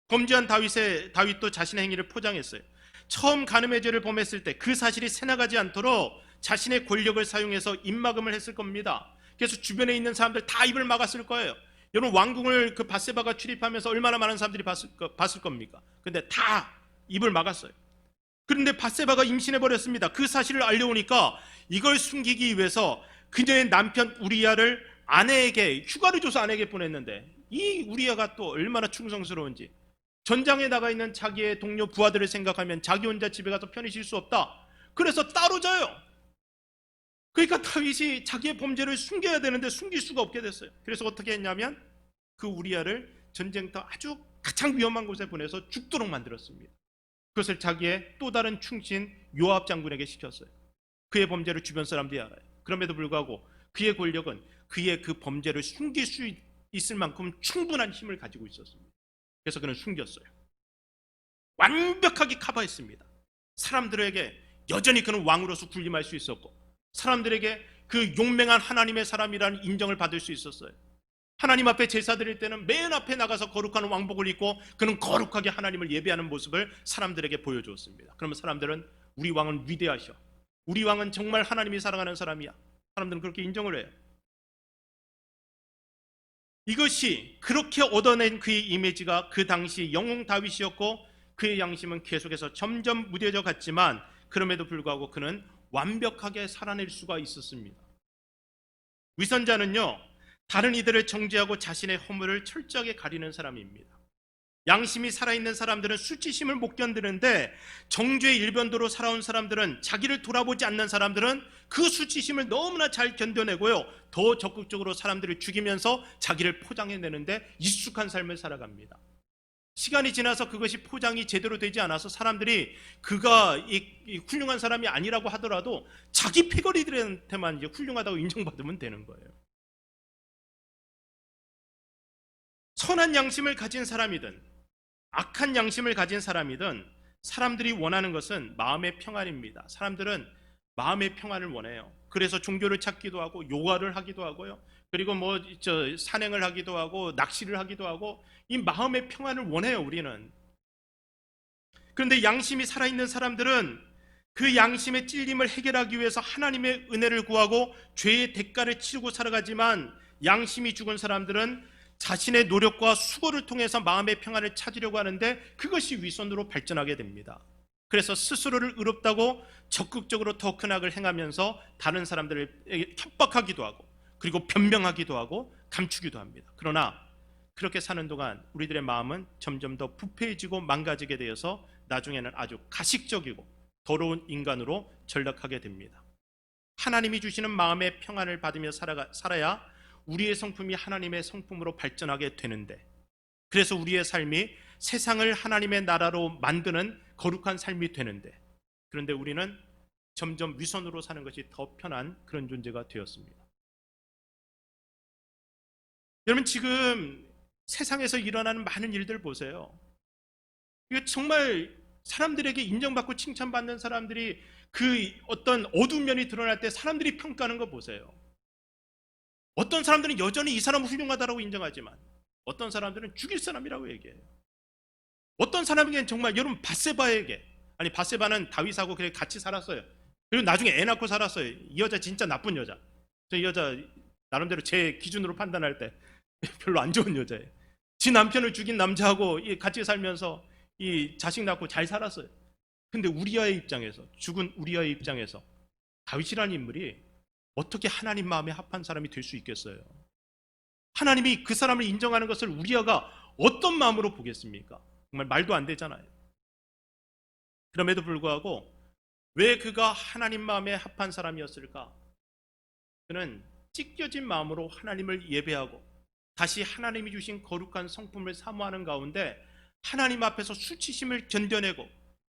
범죄한 다윗도 자신의 행위를 포장했어요. 처음 간음의 죄를 범했을 때 그 사실이 새나가지 않도록 자신의 권력을 사용해서 입막음을 했을 겁니다. 그래서 주변에 있는 사람들 다 입을 막았을 거예요. 여러분, 왕궁을 그 밧세바가 출입하면서 얼마나 많은 사람들이 봤을 겁니까? 근데 다 입을 막았어요. 그런데 밧세바가 임신해버렸습니다. 그 사실을 알려오니까 이걸 숨기기 위해서 그녀의 남편 우리야를 아내에게, 휴가를 줘서 아내에게 보냈는데, 이 우리야가 또 얼마나 충성스러운지, 전장에 나가 있는 자기의 동료 부하들을 생각하면 자기 혼자 집에 가서 편히 쉴 수 없다. 그래서 따로 자요. 그러니까 다윗이 자기의 범죄를 숨겨야 되는데 숨길 수가 없게 됐어요. 그래서 어떻게 했냐면 그 우리야를 전쟁터 아주 가장 위험한 곳에 보내서 죽도록 만들었습니다. 그것을 자기의 또 다른 충신 요압 장군에게 시켰어요. 그의 범죄를 주변 사람들이 알아요. 그럼에도 불구하고 그의 권력은 그의 그 범죄를 숨길 수 있을 만큼 충분한 힘을 가지고 있었습니다. 그래서 그는 숨겼어요. 완벽하게 커버했습니다. 사람들에게 여전히 그는 왕으로서 군림할 수 있었고, 사람들에게 그 용맹한 하나님의 사람이라는 인정을 받을 수 있었어요. 하나님 앞에 제사 드릴 때는 맨 앞에 나가서 거룩한 왕복을 입고 그는 거룩하게 하나님을 예배하는 모습을 사람들에게 보여주었습니다. 그러면 사람들은 우리 왕은 위대하셔, 우리 왕은 정말 하나님이 사랑하는 사람이야, 사람들은 그렇게 인정을 해요. 이것이 그렇게 얻어낸 그의 이미지가 그 당시 영웅 다윗이었고, 그의 양심은 계속해서 점점 무뎌져 갔지만 그럼에도 불구하고 그는 완벽하게 살아낼 수가 있었습니다. 위선자는요, 다른 이들을 정죄하고 자신의 허물을 철저하게 가리는 사람입니다. 양심이 살아있는 사람들은 수치심을 못 견디는데, 정죄의 일변도로 살아온 사람들은, 자기를 돌아보지 않는 사람들은 그 수치심을 너무나 잘 견뎌내고요, 더 적극적으로 사람들을 죽이면서 자기를 포장해내는데 익숙한 삶을 살아갑니다. 시간이 지나서 그것이 포장이 제대로 되지 않아서 사람들이 그가 이 훌륭한 사람이 아니라고 하더라도 자기 패거리들한테만 이제 훌륭하다고 인정받으면 되는 거예요. 선한 양심을 가진 사람이든 악한 양심을 가진 사람이든 사람들이 원하는 것은 마음의 평안입니다. 사람들은 마음의 평안을 원해요. 그래서 종교를 찾기도 하고 요가를 하기도 하고요, 그리고 산행을 하기도 하고 낚시를 하기도 하고, 이 마음의 평안을 원해요, 우리는. 그런데 양심이 살아있는 사람들은 그 양심의 찔림을 해결하기 위해서 하나님의 은혜를 구하고 죄의 대가를 치르고 살아가지만, 양심이 죽은 사람들은 자신의 노력과 수고를 통해서 마음의 평안을 찾으려고 하는데 그것이 위선으로 발전하게 됩니다. 그래서 스스로를 의롭다고 적극적으로 더 큰 악을 행하면서 다른 사람들에게 협박하기도 하고, 그리고 변명하기도 하고 감추기도 합니다. 그러나 그렇게 사는 동안 우리들의 마음은 점점 더 부패해지고 망가지게 되어서 나중에는 아주 가식적이고 더러운 인간으로 전락하게 됩니다. 하나님이 주시는 마음의 평안을 받으며 살아야 우리의 성품이 하나님의 성품으로 발전하게 되는데, 그래서 우리의 삶이 세상을 하나님의 나라로 만드는 거룩한 삶이 되는데, 그런데 우리는 점점 위선으로 사는 것이 더 편한 그런 존재가 되었습니다. 여러분, 지금 세상에서 일어나는 많은 일들 보세요. 이거 정말 사람들에게 인정받고 칭찬받는 사람들이 그 어떤 어두운 면이 드러날 때 사람들이 평가하는 거 보세요. 어떤 사람들은 여전히 이 사람은 훌륭하다고 인정하지만 어떤 사람들은 죽일 사람이라고 얘기해요. 어떤 사람에게는 정말, 여러분, 바세바는 다윗하고 그래 같이 살았어요. 그리고 나중에 애 낳고 살았어요. 이 여자 진짜 나쁜 여자. 저 이 여자 나름대로 제 기준으로 판단할 때 별로 안 좋은 여자예요. 지 남편을 죽인 남자하고 같이 살면서 이 자식 낳고 잘 살았어요. 근데 죽은 우리아의 입장에서 다윗이라는 인물이 어떻게 하나님 마음에 합한 사람이 될 수 있겠어요? 하나님이 그 사람을 인정하는 것을 우리아가 어떤 마음으로 보겠습니까? 정말 말도 안 되잖아요. 그럼에도 불구하고 왜 그가 하나님 마음에 합한 사람이었을까? 그는 찢겨진 마음으로 하나님을 예배하고 다시 하나님이 주신 거룩한 성품을 사모하는 가운데 하나님 앞에서 수치심을 견뎌내고,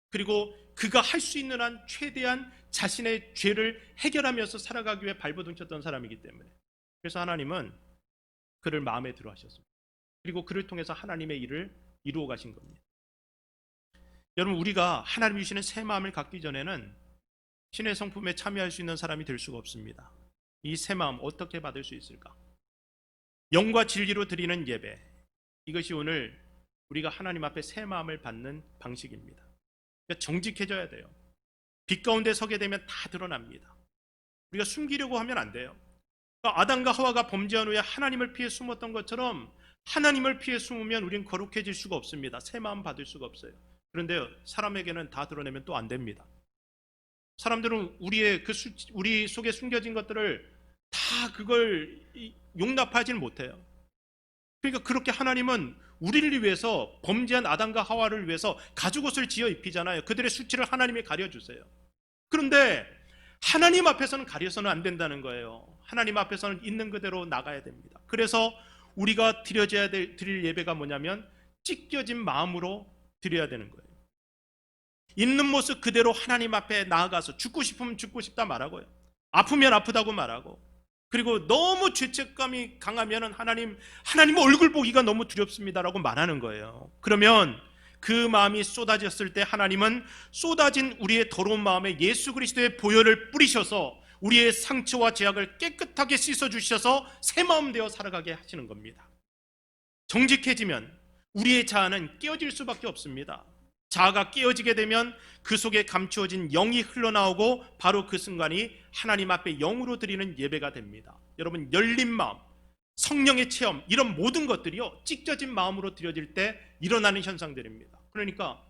그리고 그가 할 수 있는 한 최대한 자신의 죄를 해결하면서 살아가기 위해 발버둥쳤던 사람이기 때문에, 그래서 하나님은 그를 마음에 들어 하셨습니다. 그리고 그를 통해서 하나님의 일을 이루어 가신 겁니다. 여러분, 우리가 하나님이 주시는 새 마음을 갖기 전에는 신의 성품에 참여할 수 있는 사람이 될 수가 없습니다. 이 새 마음 어떻게 받을 수 있을까? 영과 진리로 드리는 예배, 이것이 오늘 우리가 하나님 앞에 새 마음을 받는 방식입니다. 그러니까 정직해져야 돼요. 빛 가운데 서게 되면 다 드러납니다. 우리가 숨기려고 하면 안 돼요. 그러니까 아담과 하와가 범죄한 후에 하나님을 피해 숨었던 것처럼 하나님을 피해 숨으면 우린 거룩해질 수가 없습니다. 새 마음 받을 수가 없어요. 그런데 사람에게는 다 드러내면 또 안 됩니다. 사람들은 우리 속에 숨겨진 것들을 다 그걸 용납하지는 못해요. 그러니까 그렇게 하나님은 우리를 위해서, 범죄한 아담과 하와를 위해서 가죽옷을 지어 입히잖아요. 그들의 수치를 하나님이 가려주세요. 그런데 하나님 앞에서는 가려서는 안 된다는 거예요. 하나님 앞에서는 있는 그대로 나가야 됩니다. 그래서 우리가 드릴 예배가 뭐냐면 찢겨진 마음으로 드려야 되는 거예요. 있는 모습 그대로 하나님 앞에 나아가서 죽고 싶으면 죽고 싶다 말하고요, 아프면 아프다고 말하고, 그리고 너무 죄책감이 강하면 하나님 얼굴 보기가 너무 두렵습니다라고 말하는 거예요. 그러면 그 마음이 쏟아졌을 때 하나님은 쏟아진 우리의 더러운 마음에 예수 그리스도의 보혈을 뿌리셔서 우리의 상처와 죄악을 깨끗하게 씻어주셔서 새 마음 되어 살아가게 하시는 겁니다. 정직해지면 우리의 자아는 깨어질 수밖에 없습니다. 자아가 깨어지게 되면 그 속에 감추어진 영이 흘러나오고 바로 그 순간이 하나님 앞에 영으로 드리는 예배가 됩니다. 여러분, 열린 마음, 성령의 체험, 이런 모든 것들이요 찢겨진 마음으로 드려질 때 일어나는 현상들입니다. 그러니까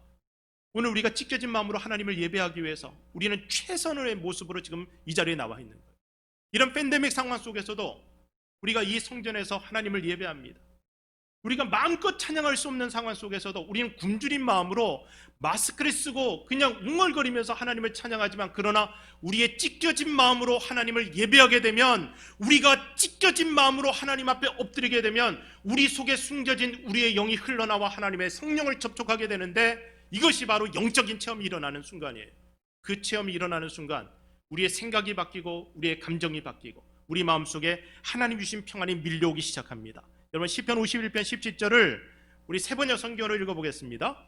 오늘 우리가 찢겨진 마음으로 하나님을 예배하기 위해서 우리는 최선의 모습으로 지금 이 자리에 나와 있는 거예요. 이런 팬데믹 상황 속에서도 우리가 이 성전에서 하나님을 예배합니다. 우리가 마음껏 찬양할 수 없는 상황 속에서도 우리는 굶주린 마음으로 마스크를 쓰고 그냥 웅얼거리면서 하나님을 찬양하지만, 그러나 우리의 찢겨진 마음으로 하나님을 예배하게 되면, 우리가 찢겨진 마음으로 하나님 앞에 엎드리게 되면 우리 속에 숨겨진 우리의 영이 흘러나와 하나님의 성령을 접촉하게 되는데, 이것이 바로 영적인 체험이 일어나는 순간이에요. 그 체험이 일어나는 순간 우리의 생각이 바뀌고 우리의 감정이 바뀌고 우리 마음속에 하나님 주신 평안이 밀려오기 시작합니다. 여러분, 시편 51편 17절을 우리 세 번역 성경으로 읽어보겠습니다.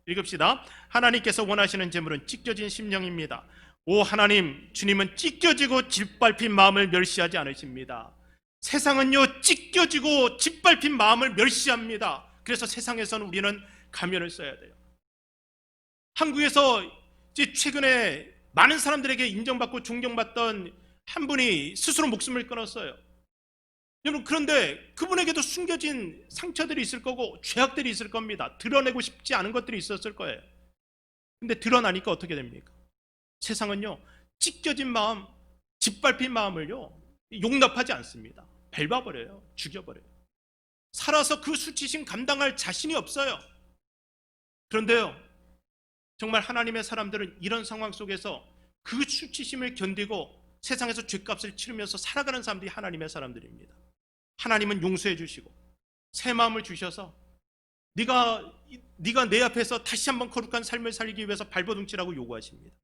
읽읍시다. 하나님께서 원하시는 제물은 찢겨진 심령입니다. 오 하나님, 주님은 찢겨지고 짓밟힌 마음을 멸시하지 않으십니다. 세상은요, 찢겨지고 짓밟힌 마음을 멸시합니다. 그래서 세상에서는 우리는 가면을 써야 돼요. 한국에서 최근에 많은 사람들에게 인정받고 존경받던 한 분이 스스로 목숨을 끊었어요. 여러분, 그런데 그분에게도 숨겨진 상처들이 있을 거고 죄악들이 있을 겁니다. 드러내고 싶지 않은 것들이 있었을 거예요. 근데 드러나니까 어떻게 됩니까? 세상은요, 찢겨진 마음, 짓밟힌 마음을요, 용납하지 않습니다. 밟아버려요. 죽여버려요. 살아서 그 수치심 감당할 자신이 없어요. 그런데요, 정말 하나님의 사람들은 이런 상황 속에서 그 수치심을 견디고 세상에서 죗값을 치르면서 살아가는 사람들이 하나님의 사람들입니다. 하나님은 용서해 주시고 새 마음을 주셔서 네가 내 앞에서 다시 한번 거룩한 삶을 살기 위해서 발버둥치라고 요구하십니다.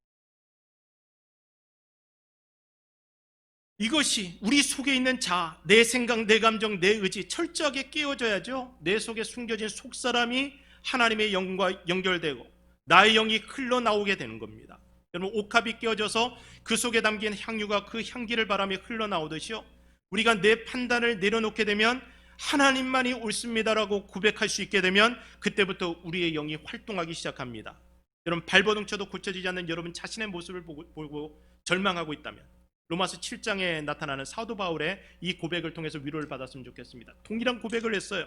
이것이 우리 속에 있는 자, 내 생각, 내 감정, 내 의지 철저하게 깨어져야죠. 내 속에 숨겨진 속사람이 하나님의 영과 연결되고 나의 영이 흘러나오게 되는 겁니다. 여러분, 옥합이 깨어져서 그 속에 담긴 향유가 그 향기를 바람에 흘러나오듯이요, 우리가 내 판단을 내려놓게 되면 하나님만이 옳습니다라고 고백할 수 있게 되면 그때부터 우리의 영이 활동하기 시작합니다. 여러분, 발버둥쳐도 고쳐지지 않는 여러분 자신의 모습을 보고 절망하고 있다면 로마서 7장에 나타나는 사도 바울의 이 고백을 통해서 위로를 받았으면 좋겠습니다. 동일한 고백을 했어요.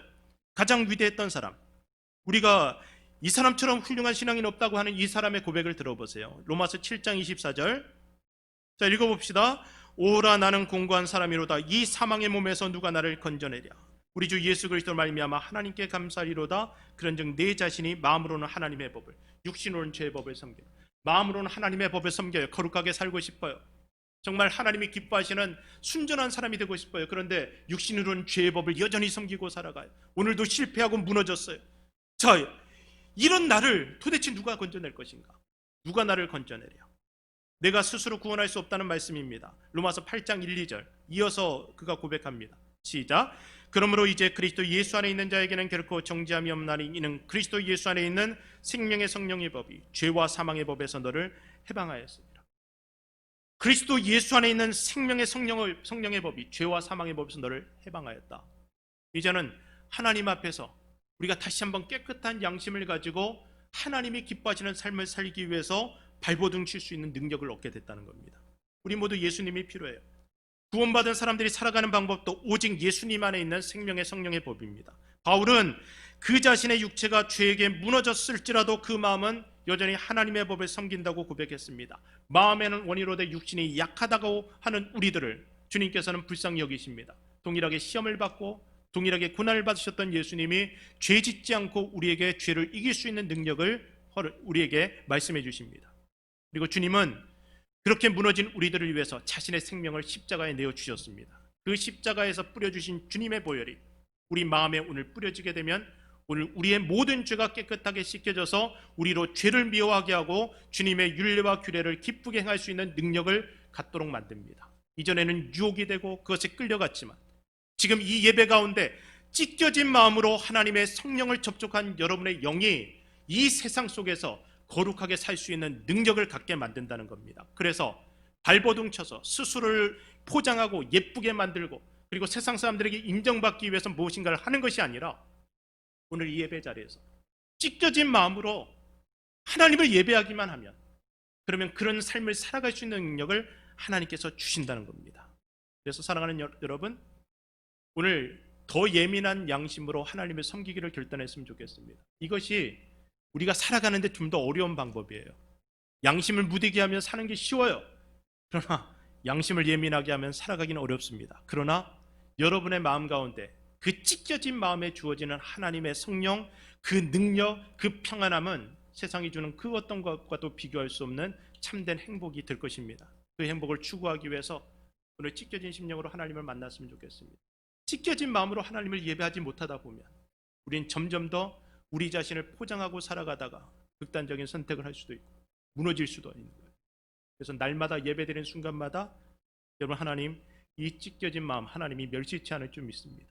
가장 위대했던 사람, 우리가 이 사람처럼 훌륭한 신앙인 없다고 하는 이 사람의 고백을 들어보세요. 로마서 7장 24절. 자, 읽어봅시다. 오라, 나는 공고한 사람이로다. 이 사망의 몸에서 누가 나를 건져내랴. 우리 주 예수 그리스도로 말미암아 하나님께 감사리로다. 그런즉 내 자신이 마음으로는 하나님의 법을, 육신으로는 죄의 법을 섬겨요. 마음으로는 하나님의 법을 섬겨요. 거룩하게 살고 싶어요. 정말 하나님이 기뻐하시는 순전한 사람이 되고 싶어요. 그런데 육신으로는 죄의 법을 여전히 섬기고 살아가요. 오늘도 실패하고 무너졌어요. 자, 이런 나를 도대체 누가 건져낼 것인가? 누가 나를 건져내랴? 내가 스스로 구원할 수 없다는 말씀입니다. 로마서 8장 1, 2절 이어서 그가 고백합니다. 시작. 그러므로 이제 그리스도 예수 안에 있는 자에게는 결코 정죄함이 없나니 이는 그리스도 예수 안에 있는 생명의 성령의 법이 죄와 사망의 법에서 너를 해방하였습니다. 그리스도 예수 안에 있는 생명의 성령의 법이 죄와 사망의 법에서 너를 해방하였다. 이제는 하나님 앞에서 우리가 다시 한번 깨끗한 양심을 가지고 하나님이 기뻐하시는 삶을 살기 위해서 발버둥 칠 수 있는 능력을 얻게 됐다는 겁니다. 우리 모두 예수님이 필요해요. 구원받은 사람들이 살아가는 방법도 오직 예수님 안에 있는 생명의 성령의 법입니다. 바울은 그 자신의 육체가 죄에게 무너졌을지라도 그 마음은 여전히 하나님의 법을 섬긴다고 고백했습니다. 마음에는 원이로되 육신이 약하다고 하는 우리들을 주님께서는 불쌍히 여기십니다. 동일하게 시험을 받고 동일하게 고난을 받으셨던 예수님이 죄 짓지 않고 우리에게 죄를 이길 수 있는 능력을 우리에게 말씀해 주십니다. 그리고 주님은 그렇게 무너진 우리들을 위해서 자신의 생명을 십자가에 내어주셨습니다. 그 십자가에서 뿌려주신 주님의 보혈이 우리 마음에 오늘 뿌려지게 되면 오늘 우리의 모든 죄가 깨끗하게 씻겨져서 우리로 죄를 미워하게 하고 주님의 율례와 규례를 기쁘게 행할 수 있는 능력을 갖도록 만듭니다. 이전에는 유혹이 되고 그것에 끌려갔지만 지금 이 예배 가운데 찢겨진 마음으로 하나님의 성령을 접촉한 여러분의 영이 이 세상 속에서 거룩하게 살 수 있는 능력을 갖게 만든다는 겁니다. 그래서 발버둥 쳐서 스스로를 포장하고 예쁘게 만들고 그리고 세상 사람들에게 인정받기 위해서 무엇인가를 하는 것이 아니라 오늘 이 예배 자리에서 찢겨진 마음으로 하나님을 예배하기만 하면 그러면 그런 삶을 살아갈 수 있는 능력을 하나님께서 주신다는 겁니다. 그래서 사랑하는 여러분, 오늘 더 예민한 양심으로 하나님을 섬기기를 결단했으면 좋겠습니다. 이것이 우리가 살아가는데 좀 더 어려운 방법이에요. 양심을 무디게 하면 사는 게 쉬워요. 그러나 양심을 예민하게 하면 살아가기는 어렵습니다. 그러나 여러분의 마음 가운데 그 찢겨진 마음에 주어지는 하나님의 성령, 그 능력, 그 평안함은 세상이 주는 그 어떤 것과도 비교할 수 없는 참된 행복이 될 것입니다. 그 행복을 추구하기 위해서 오늘 찢겨진 심령으로 하나님을 만났으면 좋겠습니다. 찢겨진 마음으로 하나님을 예배하지 못하다 보면 우린 점점 더 우리 자신을 포장하고 살아가다가 극단적인 선택을 할 수도 있고 무너질 수도 있는 거예요. 그래서 날마다 예배드리는 순간마다 여러분, 하나님, 이 찢겨진 마음 하나님이 멸시치 않을 줄 믿습니다.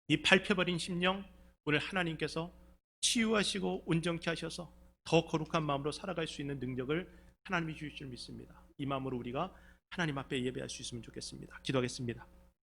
이 밟혀버린 심령 오늘 하나님께서 치유하시고 온전케 하셔서 더 거룩한 마음으로 살아갈 수 있는 능력을 하나님이 주실 줄 믿습니다. 이 마음으로 우리가 하나님 앞에 예배할 수 있으면 좋겠습니다. 기도하겠습니다.